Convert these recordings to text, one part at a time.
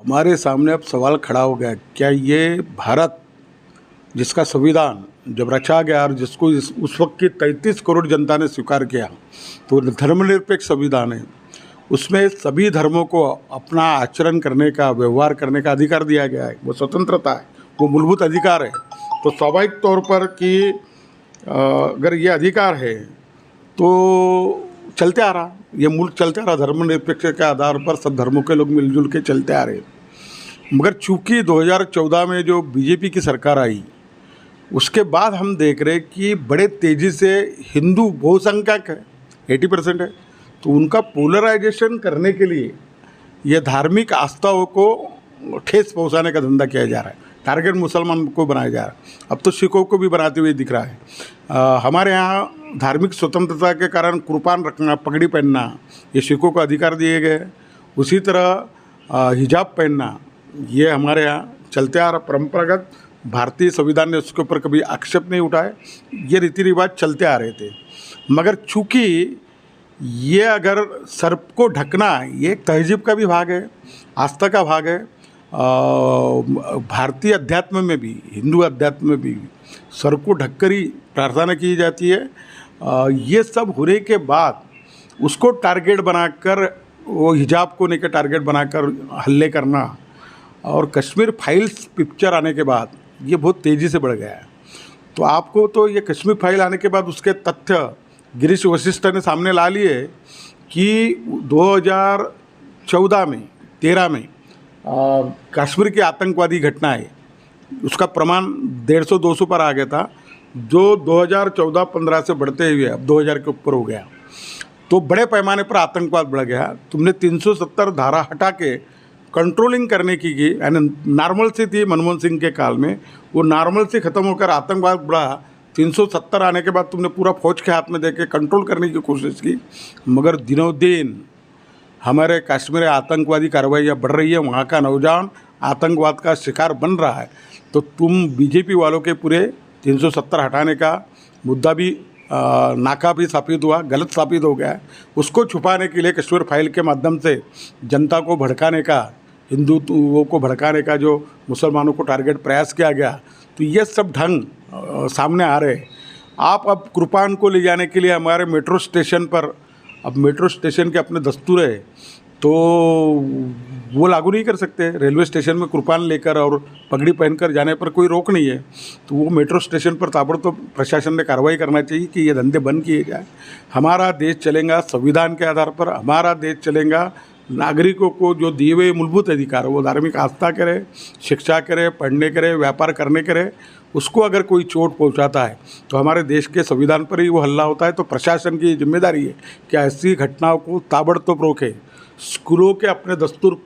हमारे सामने अब सवाल खड़ा हो गया, क्या ये भारत जिसका संविधान जब रचा गया और जिसको उस वक्त की 33 करोड़ जनता ने स्वीकार किया, तो धर्मनिरपेक्ष संविधान है, उसमें सभी धर्मों को अपना आचरण करने का, व्यवहार करने का अधिकार दिया गया है। वो स्वतंत्रता है, वो मूलभूत अधिकार है। तो स्वाभाविक तौर पर कि अगर ये अधिकार है तो चलते आ रहा, ये मुल्क चलते आ रहा, धर्मनिरपेक्ष के आधार पर सब धर्मों के लोग मिलजुल के चलते आ रहे। मगर चूंकि 2014 में जो बीजेपी की सरकार आई, उसके बाद हम देख रहे कि बड़े तेज़ी से हिंदू बहुसंख्यक है, 80% है, तो उनका पोलराइजेशन करने के लिए ये धार्मिक आस्थाओं को ठेस पहुंचाने का धंधा किया जा रहा है। टारगेट मुसलमान को बनाया जा रहा है। अब तो सिखों को भी बनाते हुए दिख रहा है। हमारे यहाँ धार्मिक स्वतंत्रता के कारण कुर्बान रखना, पगड़ी पहनना, ये सिखों को अधिकार दिए गए। उसी तरह हिजाब पहनना, ये हमारे यहाँ चलते आ रहा परंपरागत। भारतीय संविधान ने उसके ऊपर कभी आक्षेप नहीं उठाए, ये रीति रिवाज चलते आ रहे थे। मगर चूँकि ये अगर सर को ढकना, ये एक तहजीब का भी भाग है, आस्था का भाग है। भारतीय अध्यात्म में भी, हिंदू अध्यात्म में भी सर को ढककर ही प्रार्थना की जाती है। ये सब होने के बाद उसको टारगेट बनाकर, वो हिजाब को लेकर टारगेट बनाकर हल्ले करना, और कश्मीर फाइल्स पिक्चर आने के बाद ये बहुत तेज़ी से बढ़ गया है। तो आपको तो ये कश्मीर फाइल आने के बाद उसके तथ्य गिरीश वशिष्ठ ने सामने ला लिए कि 2014 में 13 में कश्मीर की आतंकवादी घटनाएं, उसका प्रमाण 150-200 पर आ गया था, जो 2014-15 से बढ़ते हुए अब 2000 के ऊपर हो गया। तो बड़े पैमाने पर आतंकवाद बढ़ गया। तुमने 370 धारा हटा के कंट्रोलिंग करने की, यानी नॉर्मल सी थी मनमोहन सिंह के काल में, वो नॉर्मल से ख़त्म होकर आतंकवाद बढ़ा। 370 आने के बाद तुमने पूरा फौज के हाथ में देके कंट्रोल करने की कोशिश की, मगर दिनों दिन हमारे कश्मीर आतंकवादी कार्रवाइयाँ बढ़ रही है, वहाँ का नौजवान आतंकवाद का शिकार बन रहा है। तो तुम बीजेपी वालों के पूरे 370 हटाने का मुद्दा भी नाकाफी साबित हुआ, गलत साबित हो गया है। उसको छुपाने के लिए कश्मीर फाइल के माध्यम से जनता को भड़काने का, हिंदुत्व को भड़काने का, जो मुसलमानों को टारगेट प्रयास किया गया, तो ये सब ढंग सामने आ रहे हैं। आप अब कुर्बान को ले जाने के लिए हमारे मेट्रो स्टेशन पर, अब मेट्रो स्टेशन के अपने दस्तूर है, तो वो लागू नहीं कर सकते। रेलवे स्टेशन में कुर्बान लेकर और पगड़ी पहनकर जाने पर कोई रोक नहीं है। तो वो मेट्रो स्टेशन पर ताबड़तोड़ प्रशासन ने कार्रवाई करना चाहिए कि ये धंधे बंद किए जाए। हमारा देश चलेगा संविधान के आधार पर, हमारा देश चलेगा नागरिकों को जो दिए हुए मूलभूत अधिकार, वो धार्मिक आस्था करे, शिक्षा करे, पढ़ने करे, व्यापार करने करे, उसको अगर कोई चोट पहुंचाता है तो हमारे देश के संविधान पर ही वो हल्ला होता है। तो प्रशासन की जिम्मेदारी है कि ऐसी घटनाओं को ताबड़तोड़ रोके। स्कूलों के अपने दस्तूर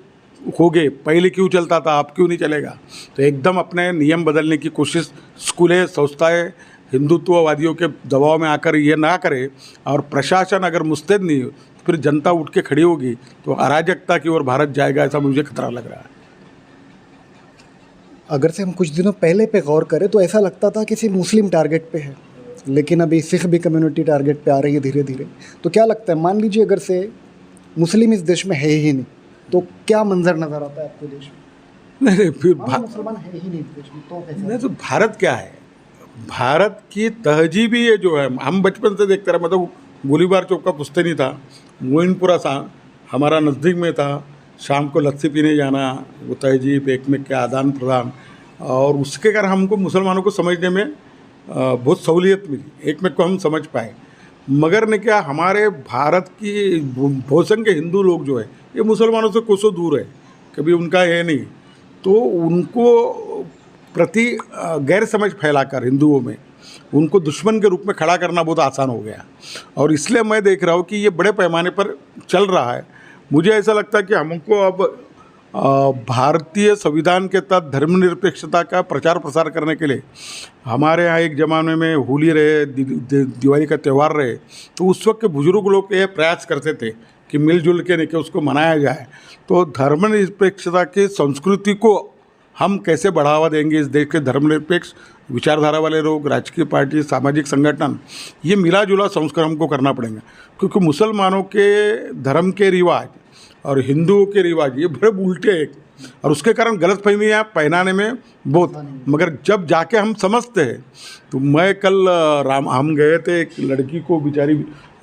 हो गए, पहले क्यों चलता था, अब क्यों नहीं चलेगा? तो एकदम अपने नियम बदलने की कोशिश स्कूलें, संस्थाएं हिंदुत्ववादियों के दबाव में आकर ये ना करे, और प्रशासन अगर मुस्तैद नहीं हो तो फिर जनता उठ के खड़ी होगी, तो अराजकता की ओर भारत जाएगा, ऐसा मुझे खतरा लग रहा है। अगर से हम कुछ दिनों पहले पे गौर करें तो ऐसा लगता था कि सिर्फ मुस्लिम टारगेट पे है, लेकिन अभी सिख भी कम्युनिटी टारगेट पे आ रही है धीरे धीरे। तो क्या लगता है, मान लीजिए अगर से मुस्लिम इस देश में है ही नहीं, तो क्या मंजर नज़र आता है आपको देश में? नहीं, फिर मुसलमान है ही नहीं इस देश में, तो कैसे? नहीं, तो भारत क्या है? भारत की तहजीब ही ये जो है, हम बचपन से देखते रहे। मतलब गोलीबार चौक का पुश्ते नहीं था, मोइनपुरा हमारा नज़दीक में था, शाम को लस्सी पीने जाना, वो तहजीब, एक में के आदान प्रदान, और उसके कारण हमको मुसलमानों को समझने में बहुत सहूलियत मिली, एक में को हम समझ पाए। मगर ने क्या, हमारे भारत की बहुसंख्य हिंदू लोग जो है ये मुसलमानों से कोसों दूर है, कभी उनका है नहीं। तो उनको प्रति गैर समझ फैलाकर हिंदुओं में उनको दुश्मन के रूप में खड़ा करना बहुत आसान हो गया, और इसलिए मैं देख रहा हूँ कि ये बड़े पैमाने पर चल रहा है। मुझे ऐसा लगता है कि हमको अब भारतीय संविधान के तहत धर्मनिरपेक्षता का प्रचार प्रसार करने के लिए, हमारे यहाँ एक ज़माने में होली रहे, दिवाली का त्यौहार रहे, तो उस वक्त के बुजुर्ग लोग ये प्रयास करते थे कि मिलजुल के लेके उसको मनाया जाए। तो धर्मनिरपेक्षता की संस्कृति को हम कैसे बढ़ावा देंगे? इस देश के धर्मनिरपेक्ष विचारधारा वाले लोग, राजकीय पार्टी, सामाजिक संगठन, ये मिला जुला संस्कार हमको करना पड़ेगा, क्योंकि मुसलमानों के धर्म के रिवाज और हिंदुओं के रिवाज ये बड़े उल्टे हैं। और उसके कारण गलतफहमियाँ पहनाने में बहुत, मगर जब जाके हम समझते हैं तो मैं कल हम गए थे, एक लड़की को बेचारी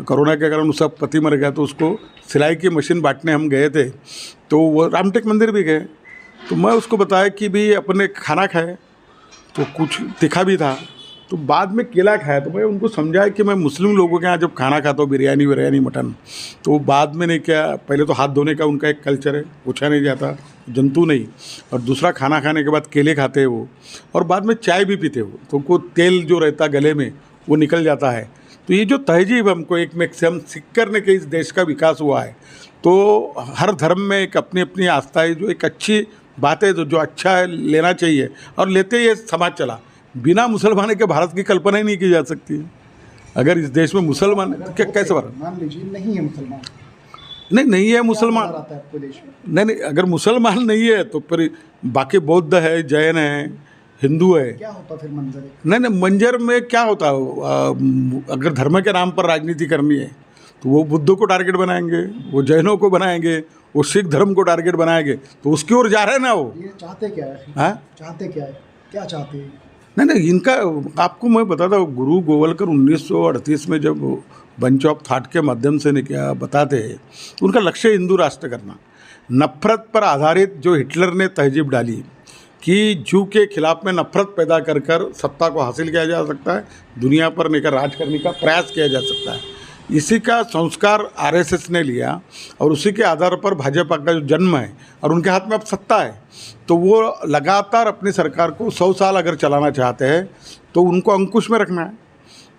कोरोना के कारण उसका पति मर गया तो उसको सिलाई की मशीन बांटने हम गए थे, तो वो रामटेक मंदिर भी गए, तो मैं उसको बताया कि भाई अपने खाना खाए, तो कुछ तीखा भी था, तो बाद में केला खाया, तो मैं उनको समझाया कि मैं मुस्लिम लोगों के यहाँ जब खाना खाता हूँ बिरयानी मटन, तो बाद में नहीं, क्या पहले तो हाथ धोने का उनका एक कल्चर है, पूछा नहीं जाता, जंतु नहीं, और दूसरा खाना खाने के बाद केले खाते हैं वो, और बाद में चाय भी पीते हो, तो उनको तेल जो रहता गले में वो निकल जाता है। तो ये जो तहजीब हमको एक में से हम सीख करने के इस देश का विकास हुआ है, तो हर धर्म में एक अपनी अपनी आस्था है, जो एक अच्छी बात है, जो अच्छा है लेना चाहिए, और लेते ही ये समाज चला। बिना मुसलमान के भारत की कल्पना ही नहीं की जा सकती। अगर इस देश में मुसलमान है तो क्या कैसे बात, मान लीजिए नहीं है मुसलमान, नहीं है मुसलमान, आता है आपको देश में? नहीं, अगर मुसलमान नहीं है तो फिर बाकी बौद्ध है, जैन है, हिंदू है, क्या होता फिर मंजर? नहीं मंजर में क्या होता है, अगर धर्म के नाम पर राजनीति करनी है तो वो बुद्ध को टारगेट बनाएंगे, वो जैनों को बनाएंगे, वो सिख धर्म को टारगेट बनाएंगे, तो उसकी ओर जा रहे हैं ना वो। ये चाहते क्या है? हाँ, चाहते क्या है, क्या चाहते हैं? नहीं, इनका आपको मैं बताता हूँ, गुरु गोवलकर 1938 में जब बंच ऑफ थॉट के माध्यम से ने क्या बताते हैं, तो उनका लक्ष्य हिंदू राष्ट्र करना, नफरत पर आधारित जो हिटलर ने तहजीब डाली कि जू के खिलाफ में नफरत पैदा कर कर सत्ता को हासिल किया जा सकता है, दुनिया पर लेकर राज करने का प्रयास किया जा सकता है, इसी का संस्कार आरएसएस ने लिया, और उसी के आधार पर भाजपा का जो जन्म है और उनके हाथ में अब सत्ता है, तो वो लगातार अपनी सरकार को 100 साल अगर चलाना चाहते हैं तो उनको अंकुश में रखना है,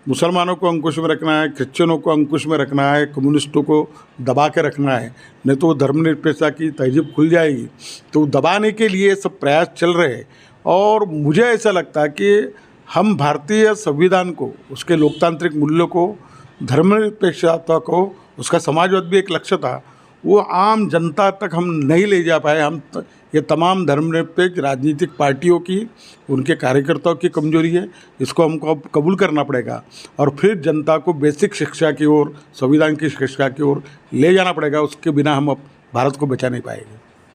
मुसलमानों को अंकुश में रखना है, क्रिश्चियनों को अंकुश में रखना है, कम्युनिस्टों को दबा के रखना है, नहीं तो धर्मनिरपेक्षता की तहजीब खुल जाएगी। तो दबाने के लिए सब प्रयास चल रहे हैं, और मुझे ऐसा लगता है कि हम भारतीय संविधान को, उसके लोकतांत्रिक मूल्यों को, धर्मनिरपेक्षता को, उसका समाजवाद भी एक लक्ष्य था, वो आम जनता तक हम नहीं ले जा पाए। ये तमाम धर्मनिरपेक्ष राजनीतिक पार्टियों की, उनके कार्यकर्ताओं की कमजोरी है, इसको हमको अब कबूल करना पड़ेगा, और फिर जनता को बेसिक शिक्षा की ओर, संविधान की शिक्षा की ओर ले जाना पड़ेगा। उसके बिना हम अब भारत को बचा नहीं पाएंगे।